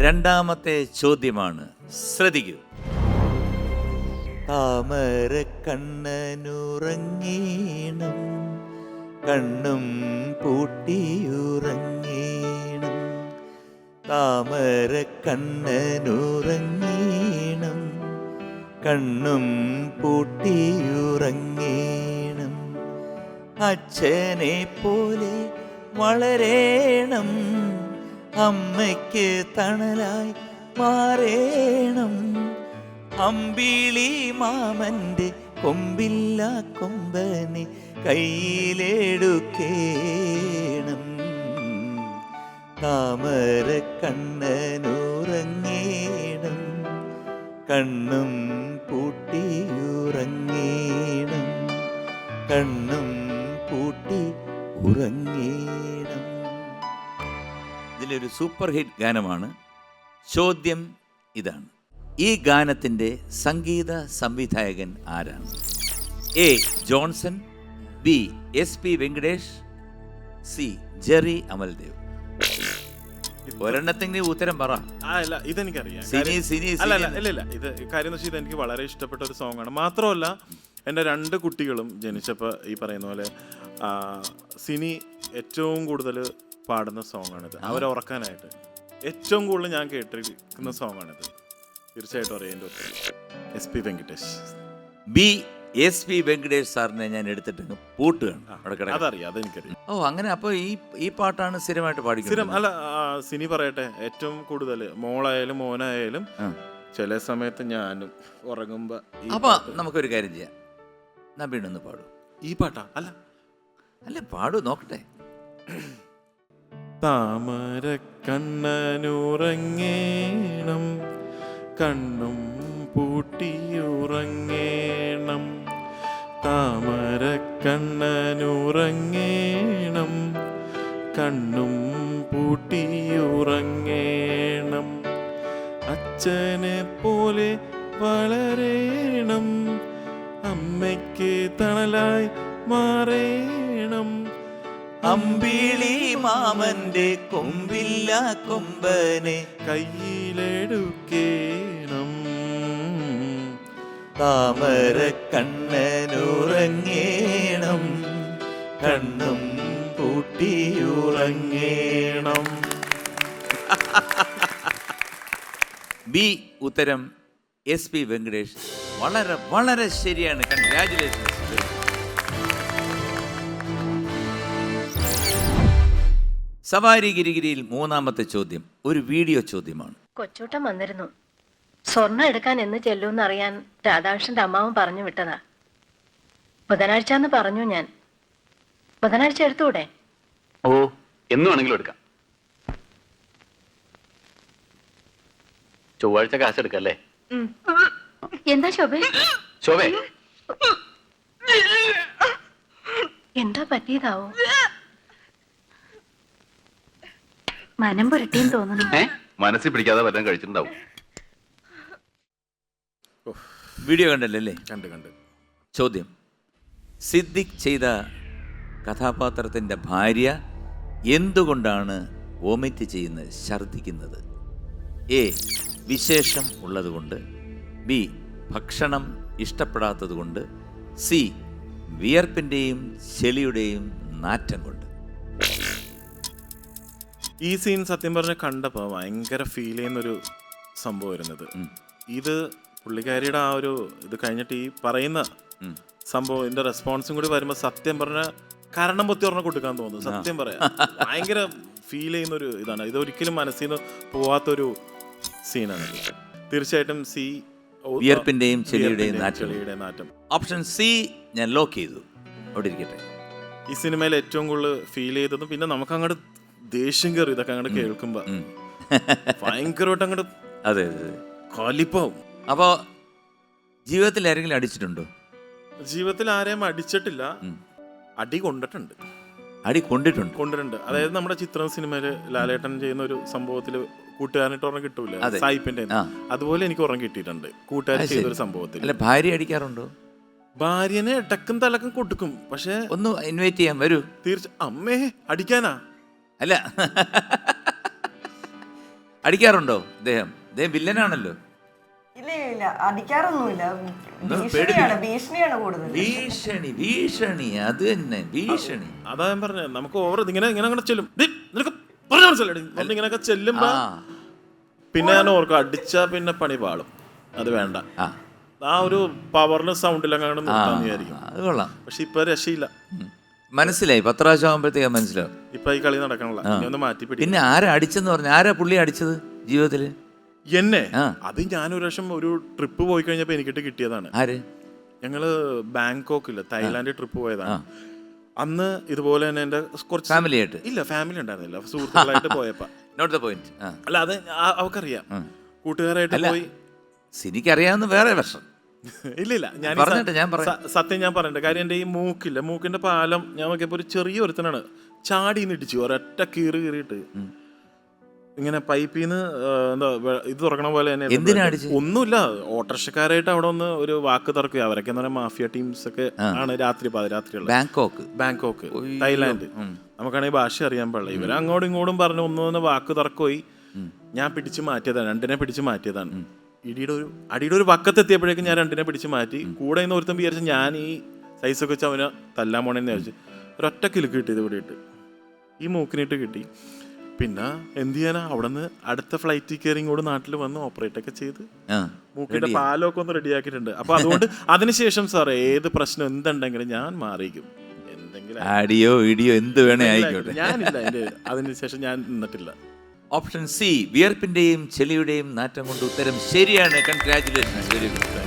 രണ്ടാമത്തെ ചോദ്യമാണ്, ശ്രദ്ധിക്കൂ. താമര കണ്ണനുറങ്ങീണം, കണ്ണും പൂട്ടിയുറങ്ങീണം. താമര കണ്ണനുറങ്ങീണം, കണ്ണും പൂട്ടിയുറങ്ങീണം. അച്ഛനെ പോലെ വളരേണം, അമ്മയ്ക്ക് തണലായി മാറേണം. അമ്പിളി മാമന്റെ കൊമ്പില്ല കൊമ്പനെ കയ്യിലെടുക്കേണം. താമര കണ്ണനുറങ്ങീണം, കണ്ണും പൂട്ടിയുറങ്ങീണം. കണ്ണും പൂട്ടി ഉറങ്ങീണം. ഇതിലൊരു സൂപ്പർ ഹിറ്റ് ഗാനമാണ്. ചോദ്യം ഇതാണ്, ഈ ഗാനത്തിൻ്റെ സംഗീത സംവിധായകൻ ആരാണ്? A Johnson, B S P Venkatesh, C Jerry Amaldev. ഒരെണ്ണത്തിൻ്റെ ഉത്തരം പറ. അല്ല ഇതെനിക്കറിയാം. അല്ല ഇത് കാര്യം എന്ന് വെച്ചാൽ ഇതെനിക്ക് വളരെ ഇഷ്ടപ്പെട്ട ഒരു സോങ് ആണ്. മാത്രമല്ല എൻ്റെ 2 കുട്ടികളും ജനിച്ചപ്പോൾ ഈ പറയുന്ന പോലെ സിനി ഏറ്റവും കൂടുതൽ പാടുന്ന സോങ്ങാണിത്. അവരെ ഉറക്കാനായിട്ട് ഏറ്റവും കൂടുതൽ ഞാൻ കേട്ടിരിക്കുന്ന സോങ്ങാണിത്. തീർച്ചയായിട്ടും അറിയാം എൻ്റെ ഉത്തരം S P Venkatesh. B S P Venkatesh സാറിനെ ഞാൻ എടുത്തിട്ട് പൂട്ടുകയാണ്. അതറിയാം, അതെനിക്കറിയാം. ഓ അങ്ങനെ. അപ്പോൾ ഈ പാട്ടാണ് സ്ഥിരമായിട്ട് പാടിക്കുന്നത്. അല്ല സിനി പറയട്ടെ, ഏറ്റവും കൂടുതൽ മോളായാലും മോനായാലും ചില സമയത്ത് ഞാനും ഉറങ്ങുമ്പോ. അപ്പൊ നമുക്കൊരു കാര്യം ചെയ്യാം, നബീണൊന്ന് പാടും. ഈ പാട്ടാ? അല്ല പാടൂ, നോക്കട്ടെ. താമര കണ്ണനുറങ്ങേണം, കണ്ണും പൂട്ടിയുറങ്ങേണം. താമര കണ്ണനുറങ്ങേണം, കണ്ണും പൂട്ടിയുറങ്ങേണം. അച്ഛനെ പോലെ വളരേണം, അമ്മയ്ക്ക് തണലായി മാറേണം. അമ്പിളി മാമന്റെ കൊമ്പില്ല കൊമ്പനെ കയ്യിലെടുക്കേണം. താമര കണ്ണനുറങ്ങേണം, കണ്ണും പൂട്ടിയുറങ്ങേണം. ബി ഉത്തരം എസ് പി വെങ്കടേഷ്. വളരെ വളരെ ശരിയാണ്. കൺഗ്രാറ്റുലേഷൻസ്. സവാരി ഗിരിഗിരിയിൽ മൂന്നാമത്തെ ചോദ്യം ഒരു വീഡിയോ ചോദ്യമാണ്. കൊച്ചൂട്ടൻ വന്നിരുന്നു. സ്വർണ്ണം എടുക്കാൻ എന്ന് ചെല്ലൂന്ന് അറിയാൻ രാധാകൃഷ്ണന്റെ അമ്മാവൻ പറഞ്ഞു വിട്ടതാ. ബുധനാഴ്ച എന്ന് പറഞ്ഞു ഞാൻ. ബുധനാഴ്ച എടുത്തൂടെ? ഓ, എന്നു വേണമെങ്കിലും എടുക്കാം. ചൊവ്വാഴ്ച കാശ് എടുക്കല്ലേ? എന്താ ശോഭേ? ശോഭേ, എന്താ പറ്റിയതാവോ? മനം പുരട്ടിയും തോന്നുന്നു. മനസ്സിൽ പിടിക്കാതെ വല്ലതും കഴിച്ചിട്ടുണ്ടാവും. വീഡിയോ കണ്ടല്ലേ? കണ്ട്. ചോദ്യം, സിദ്ദിഖ് ചെയ്ത കഥാപാത്രത്തിൻ്റെ ഭാര്യ എന്തുകൊണ്ടാണ് വോമിറ്റ് ചെയ്യുന്നത്, ഛർദ്ദിക്കുന്നത്? എ വിശേഷം ഉള്ളതുകൊണ്ട്, ബി ഭക്ഷണം ഇഷ്ടപ്പെടാത്തത് കൊണ്ട്, സി വിയർപ്പിൻ്റെയും ചെളിയുടെയും നാറ്റം കൊണ്ട്. ഈ സീൻ സത്യം പറഞ്ഞ കണ്ടപ്പോൾ ഭയങ്കര ഫീൽ ചെയ്യുന്നൊരു സംഭവം വരുന്നത്. ഇത് പുള്ളിക്കാരിയുടെ ആ ഒരു ഇത് കഴിഞ്ഞിട്ട് ഈ പറയുന്ന സംഭവം ഇതിന്റെ റെസ്പോൺസും കൂടി വരുമ്പോൾ സത്യം പറഞ്ഞ കാരണം പൊത്തി ഒരെണ്ണം കൊടുക്കാൻ തോന്നുന്നു. സത്യം പറയാം, ഭയങ്കര ഫീൽ ചെയ്യുന്നൊരു ഇതാണ്. ഇതൊരിക്കലും മനസ്സിൽ നിന്ന് പോവാത്തൊരു സീനാണ്. തീർച്ചയായിട്ടും സി വിയർപ്പിൻ്റെയും ചെളിയുടെയും നാറ്റം. ഓപ്ഷൻ സി ഞാൻ ലോക്ക് ചെയ്തു. അവിടെ ഇരിക്കട്ടെ. ഈ സിനിമയിൽ ഏറ്റവും കൂടുതൽ ഫീൽ ചെയ്തതും പിന്നെ നമുക്ക് അങ്ങോട്ട് ദേഷ്യം കയറി ഇതൊക്കെ അങ്ങോട്ട് കേൾക്കുമ്പോ ഭയങ്കരമായിട്ട് അങ്ങോട്ട് അതെ കലിപ്പാവും. അപ്പോൾ ജീവിതത്തിൽ ആരെങ്കിലും അടിച്ചിട്ടുണ്ടോ? ജീവിതത്തിൽ ആരെയും അടിച്ചിട്ടില്ല, അടി കൊണ്ടിട്ടുണ്ട്. അടി കൊണ്ടിട്ടുണ്ട്. അതായത് നമ്മുടെ ചിത്രം സിനിമയില് ലാലേട്ടൻ ചെയ്യുന്ന ഒരു സംഭവത്തില് കൂട്ടുകാരനിട്ട് ഒരെണ്ണം കിട്ടൂല, സായിപ്പിന്റെ, അതുപോലെ എനിക്ക് ഒരെണ്ണം കിട്ടിയിട്ടുണ്ട് കൂട്ടുകാരൻ ചെയ്തൊരു സംഭവത്തിൽ. അല്ല, ഭാര്യ അടിക്കാറുണ്ടോ? ഭാര്യനെ ഇടക്കും തലക്കും കൊടുക്കും. പക്ഷെ ഒന്ന് ഇൻവൈറ്റ് ചെയ്യാൻ വരൂ. അമ്മേ അടിക്കാനാ? അല്ല, അടിക്കാറുണ്ടോ ഇദ്ദേഹം വില്ലനാണല്ലോ. ഇല്ല ഇല്ല അടിക്കാറൊന്നുമില്ല. ഭീഷണിയാണ് കൂടുതൽ. ഭീഷണി അത് തന്നെ ഭീഷണി. അതാ ഞാൻ പറഞ്ഞത്, നമുക്ക് ഓവർ ഇങ്ങനെ അങ്ങനെ ചെല്ലും, നിനക്ക് പറഞ്ഞ മനസ്സിലായി ഇങ്ങനെയൊക്കെ ചെല്ലുമ്പോ പിന്നെ ഞാൻ ഓർക്കും അടിച്ചാ പിന്നെ പണി പാളും, അത് വേണ്ട. ആ ഒരു പവറിന് സൗണ്ടിലൊക്കെ അങ്ങനെ നിർത്താൻ വിചാരിക്കും. അത് കൊള്ളാം. പക്ഷെ ഇപ്പൊ രക്ഷയില്ല. മനസ്സിലായി 10 പ്രാവശ്യം ആകുമ്പോഴത്തേക്ക് മനസ്സിലാവും. ഇപ്പൊ ഈ കളി നടക്കണല്ലോ, ഒന്ന് മാറ്റി പിടി. പിന്നെ ആരാ അടിച്ചെന്ന് പറഞ്ഞ ആരാ പുള്ളി അടിച്ചത് ജീവിതത്തില്? എന്നെ അത് ഞാനൊരു പ്രാവശ്യം ഒരു ട്രിപ്പ് പോയി കഴിഞ്ഞപ്പോ എനിക്കിട്ട് കിട്ടിയതാണ്. ആര്? ഞങ്ങള് ബാങ്കോക്കില്ല, തായ്ലാന്റ് ട്രിപ്പ് പോയതാണ്. അന്ന് ഇതുപോലെ തന്നെ എന്റെ കുറച്ച് ഫാമിലി ആയിട്ട്? ഇല്ല, ഫാമിലി ഉണ്ടായിരുന്നില്ല, സുഹൃത്തുക്കളായിട്ട് പോയപ്പോ. Not the point. അല്ല അത് അവക്കറിയാം, കൂട്ടുകാരായിട്ട് പോയി. സിനിക്കറിയാവുന്ന വേറെ വർഷം. ഇല്ല ഞാൻ സത്യം ഞാൻ പറയണ്ട കാര്യം, എന്റെ ഈ മൂക്കിന്റെ പാലം ഞാൻ നോക്കിയപ്പോ ഒരു ചെറിയ ഒരുത്തനാണ് ചാടിന്ന് ഇടിച്ചു, ഒരൊറ്റ കീറിയിട്ട് ഇങ്ങനെ പൈപ്പിന്ന് എന്താ ഇത് തുറക്കണ പോലെ തന്നെ. ഒന്നുമില്ല, ഓട്ടോറിക്ഷക്കാരായിട്ട് അവിടെ ഒന്ന് ഒരു വാക്ക് തറക്കുക. അവരൊക്കെ എന്ന് പറഞ്ഞാൽ മാഫിയ ടീംസ് ഒക്കെ ആണ്. പാതിരാത്രിയുള്ള ബാങ്കോക്ക് തായ്ലാന്റ്. നമുക്കാണെങ്കിൽ ഭാഷ അറിയാൻ പാടില്ല. ഇവര് അങ്ങോട്ടും ഇങ്ങോട്ടും പറഞ്ഞു ഒന്ന് വാക്ക് തറക്കോയി. ഞാൻ പിടിച്ചു മാറ്റിയതാണ്, രണ്ടിനെ പിടിച്ചു മാറ്റിയതാണ്. അടിയുടെ ഒരു വക്കത്തെത്തിയപ്പോഴേക്കും ഞാൻ രണ്ടിനെ പിടിച്ച് മാറ്റി. കൂടെ നിന്ന് ഒരുത്തം വിചാരിച്ച് ഞാൻ ഈ സൈസൊക്കെ വെച്ച് അവനെ തല്ലാൻ പോണേന്ന് വിചാരിച്ചു. ഒരൊറ്റ കിലുക്ക് കിട്ടിയത് ഇവിടെ ഇട്ട്, ഈ മൂക്കിനിട്ട് കിട്ടി. പിന്നെ എന്ത് ചെയ്യാനാ, അവിടെ നിന്ന് അടുത്ത ഫ്ലൈറ്റിൽ കയറി ഇങ്ങോട്ട് നാട്ടിൽ വന്ന് ഓപ്പറേറ്റ് ഒക്കെ ചെയ്ത് മൂക്കിന്റെ പാലമൊക്കെ ഒന്ന് റെഡിയാക്കിയിട്ടുണ്ട്. അപ്പൊ അതുകൊണ്ട് അതിനുശേഷം സാർ ഏത് പ്രശ്നം എന്തുണ്ടെങ്കിലും ഞാൻ മാറിയിരിക്കും. എന്തെങ്കിലും അടിയോ ഇടിയോ എന്ത് വേണേ ആയിക്കോട്ടെ, ഞാനില്ല അതിനുശേഷം ഞാൻ നിന്നിട്ടില്ല. ഓപ്ഷൻ സി, വിയർപ്പിന്റെയും ചെളിയുടെയും നാറ്റം കൊണ്ട് ഉത്തരം ശരിയാണ്. Congratulations, very good.